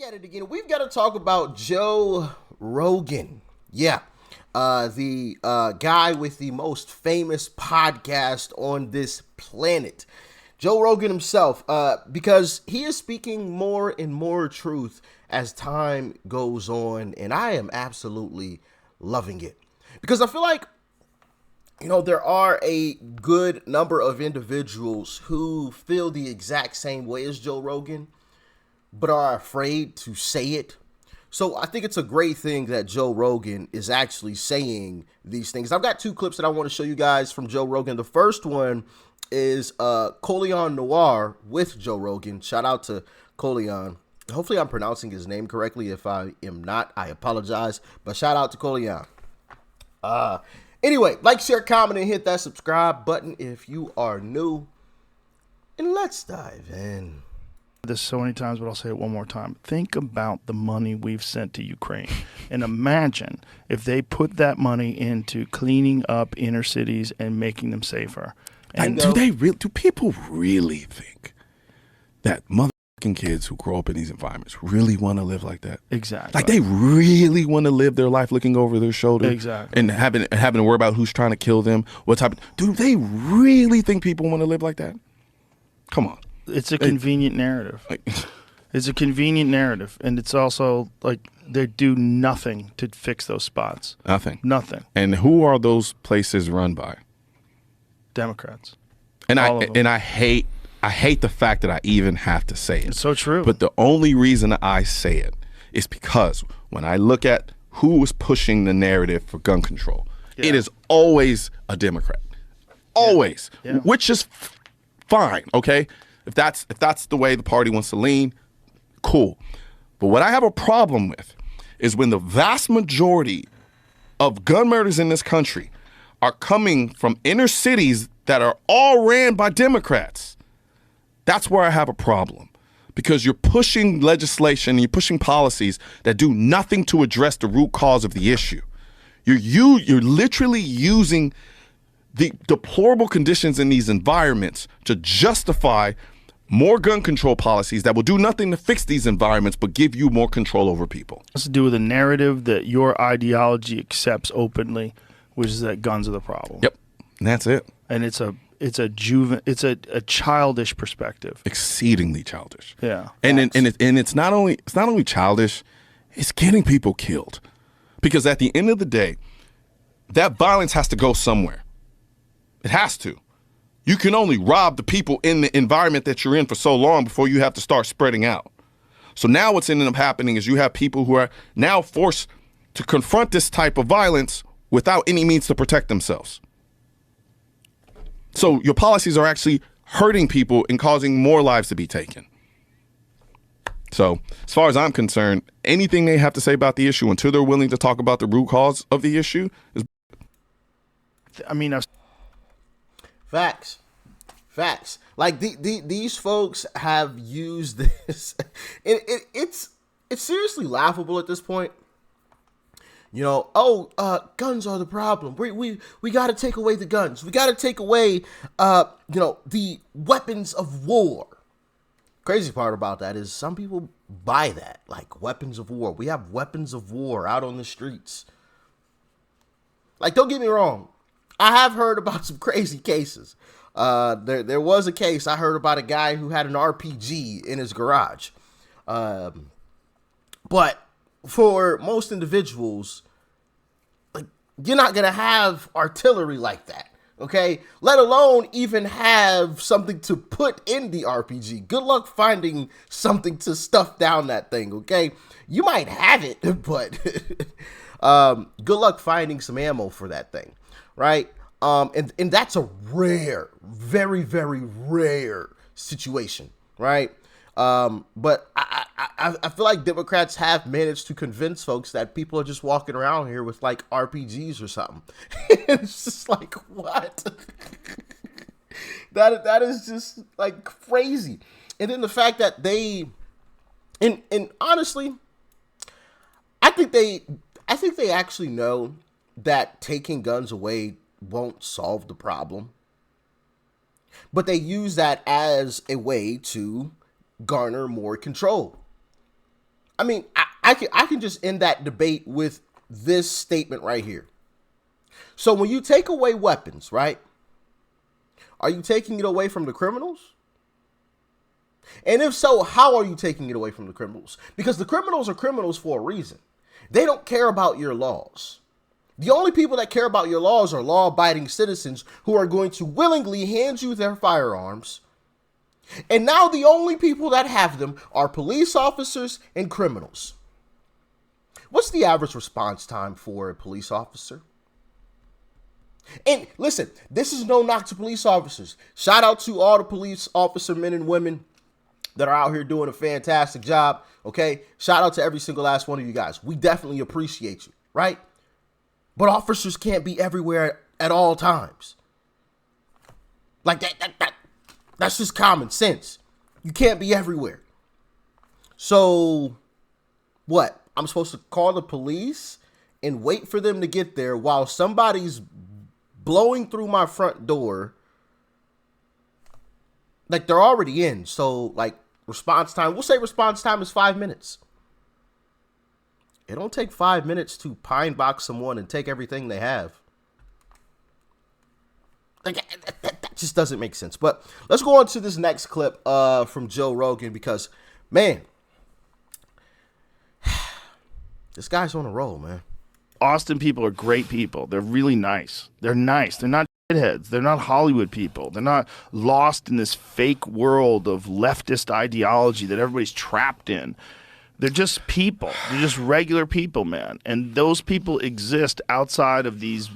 At it again. We've got to talk about Joe Rogan. Yeah. The guy with the most famous podcast on this planet. Joe Rogan himself, because he is speaking more and more truth as time goes on, and I am absolutely loving it. Because I feel like, there are a good number of individuals who feel the exact same way as Joe Rogan, but are afraid to say it. So I think it's a great thing that Joe Rogan is actually saying these things. I've got two clips that I want to show you guys from Joe Rogan. The first one is Colion Noir with Joe Rogan. Shout out to Colion. Hopefully I'm pronouncing his name correctly. If I am not, I apologize. But shout out to Colion. Anyway, like, share, comment, and hit that subscribe button if you are new. And let's dive in. This so many times, but I'll say it one more time. Think about the money we've sent to Ukraine, and imagine if they put that money into cleaning up inner cities and making them safer. And do people really think that motherfucking kids who grow up in these environments really want to live like that? Exactly. Like, they really want to live their life looking over their shoulder, exactly, and having to worry about who's trying to kill them. Do they really think people want to live like that? Come on. It's a convenient narrative. It's a convenient narrative, and it's also like they do nothing to fix those spots. Nothing. And who are those places run by? Democrats. And I hate the fact that I even have to say it. It's so true. But the only reason I say it is because when I look at who is pushing the narrative for gun control, it is always a Democrat. Always. Yeah. Which is fine, okay? If that's the way the party wants to lean, cool. But what I have a problem with is when the vast majority of gun murders in this country are coming from inner cities that are all ran by Democrats. That's where I have a problem, because you're pushing legislation, you're pushing policies that do nothing to address the root cause of the issue. You're literally using the deplorable conditions in these environments to justify more gun control policies that will do nothing to fix these environments but give you more control over people. It has to do with a narrative that your ideology accepts openly, which is that guns are the problem. Yep, and that's it. And it's a childish perspective. Exceedingly childish. Yeah. And it's not only childish, it's getting people killed. Because at the end of the day, that violence has to go somewhere. It has to. You can only rob the people in the environment that you're in for so long before you have to start spreading out. So now what's ended up happening is you have people who are now forced to confront this type of violence without any means to protect themselves. So your policies are actually hurting people and causing more lives to be taken. So as far as I'm concerned, anything they have to say about the issue until they're willing to talk about the root cause of the issue is... Facts. Like these folks have used this. It's seriously laughable at this point. Guns are the problem. We got to take away the guns. We got to take away, the weapons of war. Crazy part about that is some people buy that, like weapons of war. We have weapons of war out on the streets. Like, don't get me wrong. I have heard about some crazy cases. There was a case I heard about a guy who had an RPG in his garage. But for most individuals, like, you're not going to have artillery like that, okay? Let alone even have something to put in the RPG. Good luck finding something to stuff down that thing, okay? You might have it, but good luck finding some ammo for that thing, right? And that's a rare, very, very rare situation, right? But I feel like Democrats have managed to convince folks that people are just walking around here with like RPGs or something. It's just like, what? that is just like crazy. And then the fact that they, and honestly, I think they actually know that taking guns away won't solve the problem, but they use that as a way to garner more control. I mean, I can just end that debate with this statement right here. So when you take away weapons, right? Are you taking it away from the criminals? And if so, how are you taking it away from the criminals? Because the criminals are criminals for a reason. They don't care about your laws. The only people that care about your laws are law-abiding citizens who are going to willingly hand you their firearms. And now the only people that have them are police officers and criminals. What's the average response time for a police officer? And listen, this is no knock to police officers. Shout out to all the police officer men and women that are out here doing a fantastic job, okay? Shout out to every single last one of you guys. We definitely appreciate you, right? But officers can't be everywhere at all times. Like that's just common sense. You can't be everywhere. So, what? I'm supposed to call the police and wait for them to get there while somebody's blowing through my front door. Like, they're already in. So, like, response time, we'll say response time is 5 minutes. It don't take 5 minutes to pine box someone and take everything they have. Like, that just doesn't make sense. But let's go on to this next clip from Joe Rogan because, man, this guy's on a roll, man. Austin people are great people. They're really nice. They're nice. They're not shitheads. They're not Hollywood people. They're not lost in this fake world of leftist ideology that everybody's trapped in. They're just people. They're just regular people, man. And those people exist outside of these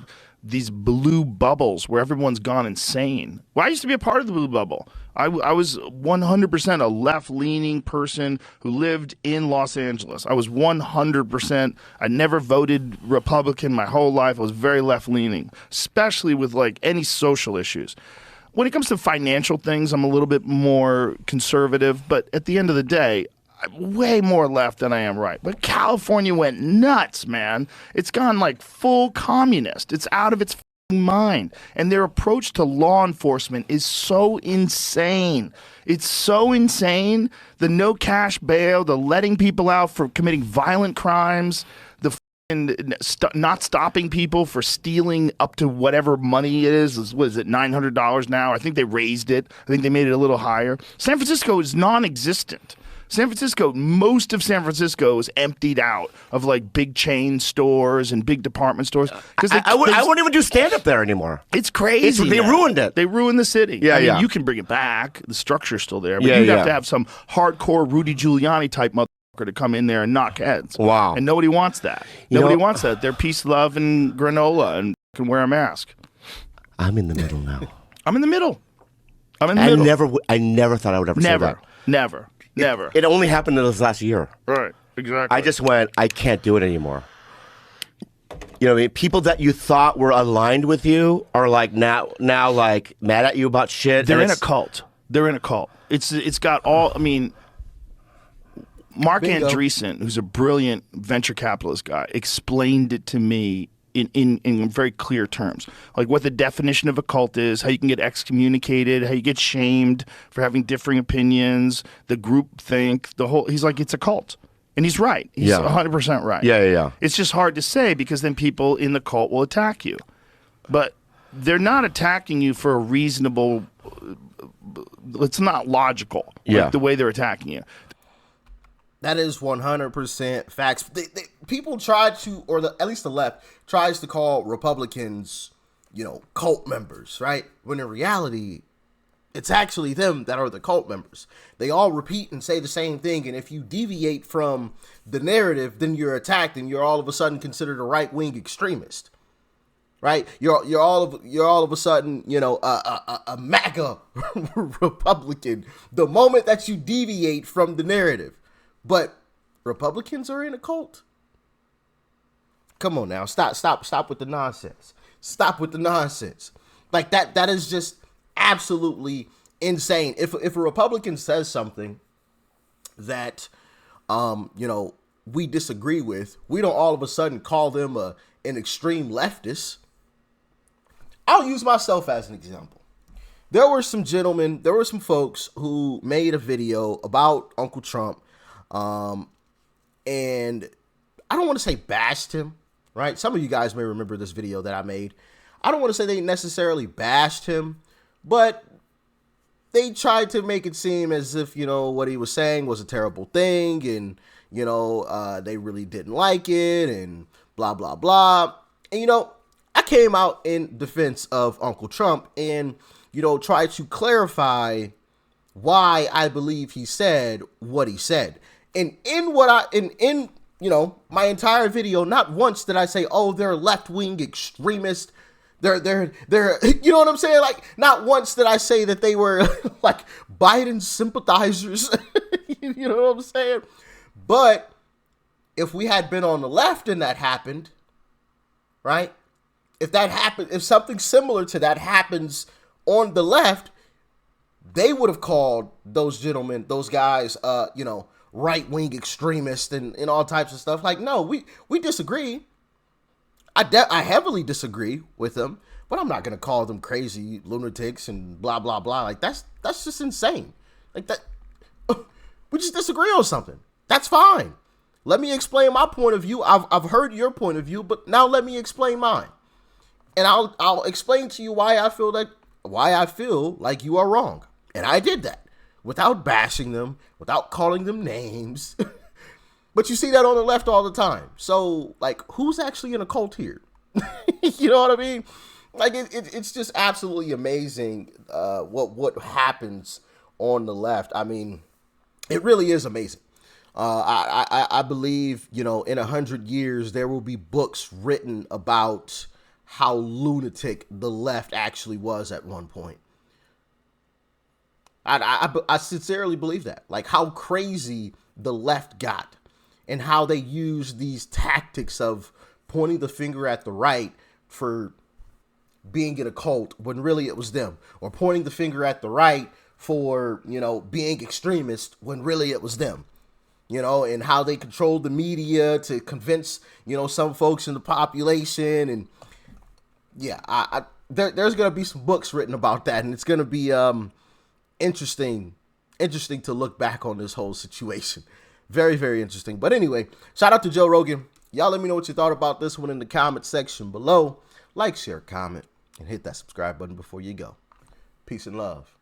blue bubbles where everyone's gone insane. Well, I used to be a part of the blue bubble. I was 100% a left-leaning person who lived in Los Angeles. I was 100%. I never voted Republican my whole life. I was very left-leaning, especially with like any social issues. When it comes to financial things, I'm a little bit more conservative. But at the end of the day, I'm way more left than I am right. But California went nuts, man. It's gone like full communist. It's out of its mind. And their approach to law enforcement is so insane. It's so insane. The no cash bail, the letting people out for committing violent crimes, the not stopping people for stealing up to whatever money it is. What is it, $900 now? I think they raised it. I think they made it a little higher. San Francisco is non-existent. Most of San Francisco is emptied out of like big chain stores and big department stores. I wouldn't even do stand up there anymore. It's crazy. They ruined it. They ruined the city. Yeah, I mean, yeah. you can bring it back. The structure's still there, but you'd have to have some hardcore Rudy Giuliani type motherfucker to come in there and knock heads. Wow. And nobody wants that. Nobody wants that. They're peace, love, and granola, and can wear a mask. I'm in the middle now. I'm in the middle. I never thought I would ever say that. Never. It only happened in this last year. Right, exactly. I just went, I can't do it anymore. You know what I mean? People that you thought were aligned with you are like now like mad at you about shit. They're in a cult. It's got all, I mean, Mark Andreessen, who's a brilliant venture capitalist guy, explained it to me in very clear terms, like what the definition of a cult is, how you can get excommunicated, how you get shamed for having differing opinions, the group think, the whole. He's like, it's a cult, and he's right. He's 100% right. Yeah. It's just hard to say because then people in the cult will attack you, but they're not attacking you for a reasonable. It's not logical. Like the way they're attacking you. That is 100% facts. People try to, or at least the left tries to call Republicans, cult members, right? When in reality, it's actually them that are the cult members. They all repeat and say the same thing, and if you deviate from the narrative, then you're attacked, and you're all of a sudden considered a right-wing extremist, right? You're all of a sudden, a MAGA Republican. The moment that you deviate from the narrative. But Republicans are in a cult. Come on now. Stop with the nonsense. Stop with the nonsense. Like that is just absolutely insane. If a Republican says something that we disagree with, we don't all of a sudden call them an extreme leftist. I'll use myself as an example. There were some some folks who made a video about Uncle Trump. and I don't want to say bashed him, right? Some of you guys may remember this video that I made. I don't want to say they necessarily bashed him, but they tried to make it seem as if, what he was saying was a terrible thing, and, they really didn't like it, and blah, blah, blah. And, I came out in defense of Uncle Trump and, tried to clarify why I believe he said what he said. And in my entire video, not once did I say, oh, they're left-wing extremists. They're, you know what I'm saying? Like, not once did I say that they were like Biden sympathizers. You know what I'm saying? But if we had been on the left and that happened, right? If something similar to that happens on the left, they would have called those gentlemen, those guys, right-wing extremists and all types of stuff. Like, no, we disagree. I heavily disagree with them, but I'm not going to call them crazy lunatics and blah, blah, blah. Like, that's just insane. Like, that, we just disagree on something. That's fine. Let me explain my point of view. I've heard your point of view, but now let me explain mine. And I'll explain to you why I feel like you are wrong. And I did that without bashing them, without calling them names. But you see that on the left all the time. So, like, who's actually in a cult here? You know what I mean? Like, it's just absolutely amazing what happens on the left. I mean, it really is amazing. I believe, in 100 years, there will be books written about how lunatic the left actually was at one point. I sincerely believe that. Like, how crazy the left got. And how they use these tactics of pointing the finger at the right for being in a cult when really it was them. Or pointing the finger at the right for, being extremist when really it was them. And how they controlled the media to convince, some folks in the population. And yeah, there's going to be some books written about that. And it's going to be interesting to look back on this whole situation. Very, very interesting. But anyway, shout out to Joe Rogan. Y'all let me know what you thought about this one in the comment section below. Like, share, comment, and hit that subscribe button before you go. Peace and love.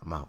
I'm out.